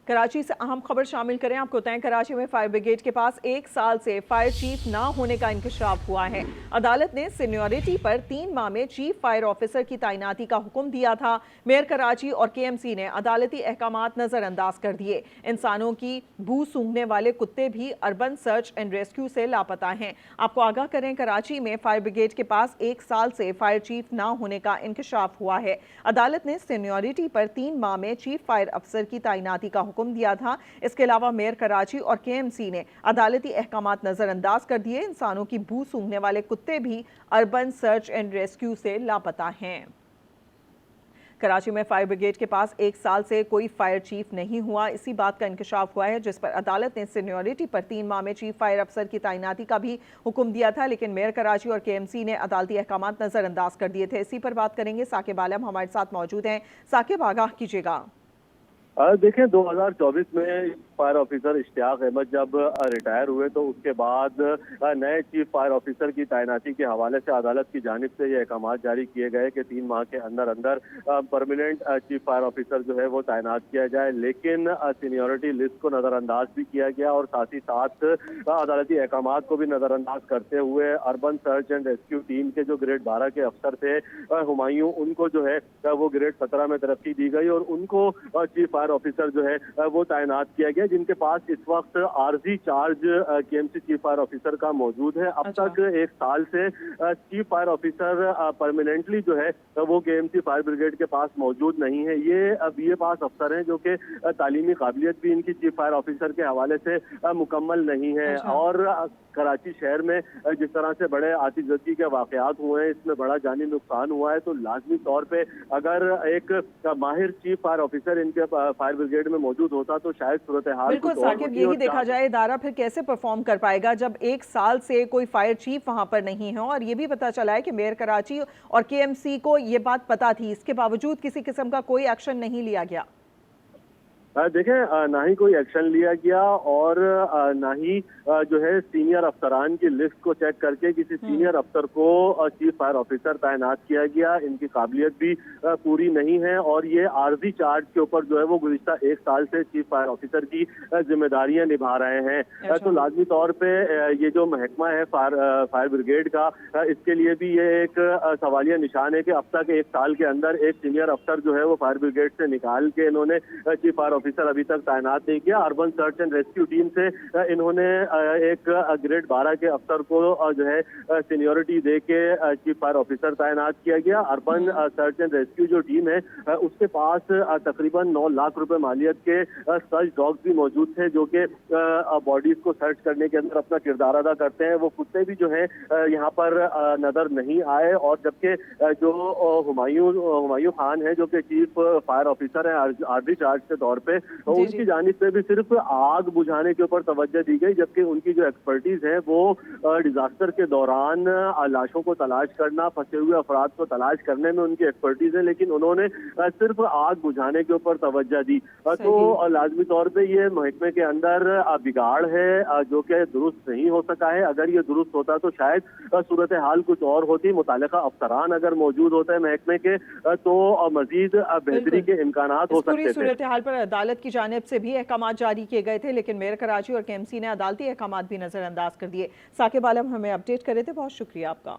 कराची से अहम खबर शामिल करें। आपको बताएं, कराची में फायर ब्रिगेड के पास 1 साल से फायर चीफ ना होने का इंकशाफ हुआ है। अदालत ने सीनियरिटी पर 3 माह में चीफ फायर ऑफिसर की तैनाती का हुक्म दिया था। मेयर कराची और KMC ने अदालती अहकामात नजरअंदाज कर दिए। इंसानों की बू सूंघने वाले कुत्ते भी अर्बन सर्च एंड रेस्क्यू से लापता हैं। आपको आगाह करें, कराची में फायर ब्रिगेड के पास 1 साल से फायर चीफ ना होने का इंकशाफ हुआ है। अदालत ने सीनियरिटी पर 3 माह में चीफ फायर अफसर की तैनाती का हुक्म दिया था। इसके अलावा मेयर कराची और KMC ने अदालती अहकामात नजरअंदाज कर दिए। इंसानों की बू सूंघने वाले कुत्ते भी अर्बन सर्च एंड रेस्क्यू से लापता हैं। कराची में फायर ब्रिगेड के पास 1 साल से कोई फायर चीफ नहीं हुआ। इसी बात का इंकशाफ हुआ है, जिस पर अदालत ने सीनियरिटी पर 3 माह में चीफ फायर अफसर की तैनाती का भी हुक्म दिया था, लेकिन मेयर कराची और KMC ने अदालती अहकामात नजरअंदाज कर दिए थे। इसी पर बात करेंगे। साकिब आलम हमारे साथ मौजूद हैं। साकिब, आगाह कीजिएगा। देखें, 2024 में फायर ऑफिसर इश्तियाक अहमद जब रिटायर हुए तो उसके बाद नए चीफ फायर ऑफिसर की तैनाती के हवाले से अदालत की जानिब से ये अहकामात जारी किए गए कि 3 माह के अंदर अंदर परमानेंट चीफ फायर ऑफिसर जो है वो तैनात किया जाए, लेकिन सीनियरिटी लिस्ट को नज़रअंदाज भी किया गया और साथ ही साथ अदालती अहकामात को भी नज़रअंदाज करते हुए urban search and rescue team के जो ग्रेड 12 के अफसर थे हुमायूं, उनको जो है वो ग्रेड 17 में तरक्की दी गई और उनको चीफ फायर ऑफिसर जो है वो तैनात किया गया, जिनके पास इस वक्त RG charge KMC chief fire officer का मौजूद है। अब तक 1 साल से चीफ फायर ऑफिसर परमानेंटली जो है वो KMC फायर ब्रिगेड के पास मौजूद नहीं है। ये BA पास अफसर हैं जो कि तालीमी काबिलियत भी इनकी चीफ फायर ऑफिसर के हवाले से मुकम्मल नहीं है। और कराची शहर में जिस तरह से बड़े आतिशबाजी के वाकयात हुए हैं, इसमें बड़ा जानी नुकसान हुआ है, तो लाजमी तौर पे अगर एक माहिर चीफ फायर ऑफिसर इनके फायर ब्रिगेड में मौजूद होता तो शायद सूरत हाल बिल्कुल साकिब, यही देखा जाए इदारा फिर कैसे परफॉर्म कर पाएगा जब 1 साल से कोई फायर चीफ वहां पर नहीं है। और ये भी पता चला है कि मेयर कराची और KMC को ये बात पता थी, इसके बावजूद किसी किस्म का कोई एक्शन नहीं लिया गया। देखें, ना ही कोई एक्शन लिया गया और ना ही जो है सीनियर अफसरान की लिस्ट को चेक करके किसी सीनियर अफसर को चीफ फायर ऑफिसर तैनात किया गया। इनकी काबिलियत भी पूरी नहीं है और ये आरजी चार्ज के ऊपर जो है वो गुज़िश्ता 1 साल से चीफ फायर ऑफिसर की जिम्मेदारियां निभा रहे हैं। तो लाजमी तौर पे ये जो महकमा है फायर ब्रिगेड का, इसके लिए भी ये एक सवालिया निशान है कि अब तक 1 साल के अंदर एक सीनियर अफसर जो है वो फायर ब्रिगेड से निकाल के इन्होंने चीफ फायर ऑफिसर अभी तक तैनात नहीं किया। Urban search and rescue team से इन्होंने एक ग्रेड 12 के अफसर को जो है सीनियरिटी दे के चीफ फायर ऑफिसर तैनात किया गया। अर्बन सर्च एंड रेस्क्यू जो टीम है उसके पास तकरीबन 9 लाख रुपए मालियत के सर्च डॉग्स भी मौजूद थे जो कि बॉडीज को सर्च करने के अंदर अपना किरदार अदा करते हैं। वो कुत्ते भी जो है यहाँ पर नजर नहीं आए। और जबकि जो हुमायूं खान है जो कि चीफ फायर ऑफिसर है आरजी चार्ज के तौर पे, उनकी जानिब से भी सिर्फ आग बुझाने के ऊपर तवज्जो दी गई, जबकि उनकी जो एक्सपर्टीज है वो डिजास्टर के दौरान लाशों को तलाश करना, फंसे हुए अफराद को तलाश करने में उनकी एक्सपर्टीज है, लेकिन उन्होंने सिर्फ आग बुझाने के ऊपर तवज्जो दी। तो लाजमी तौर पे ये महकमे के अंदर बिगाड़ है जो कि दुरुस्त नहीं हो सका है। अगर ये दुरुस्त होता तो शायद सूरत हाल कुछ और होती। मुतालिका अफसरान अगर मौजूद होते हैं महकमे के तो मजीद बेहतरी के इम्कानात हो सकते थे। सूरत हाल पर अदालत की जानिब से भी अहकामात जारी किए गए थे, लेकिन मेयर कराची और KMC ने अदालती अहकामात भी नजरअंदाज कर दिए। साकिब आलम हमें अपडेट कर रहे थे, बहुत शुक्रिया आपका।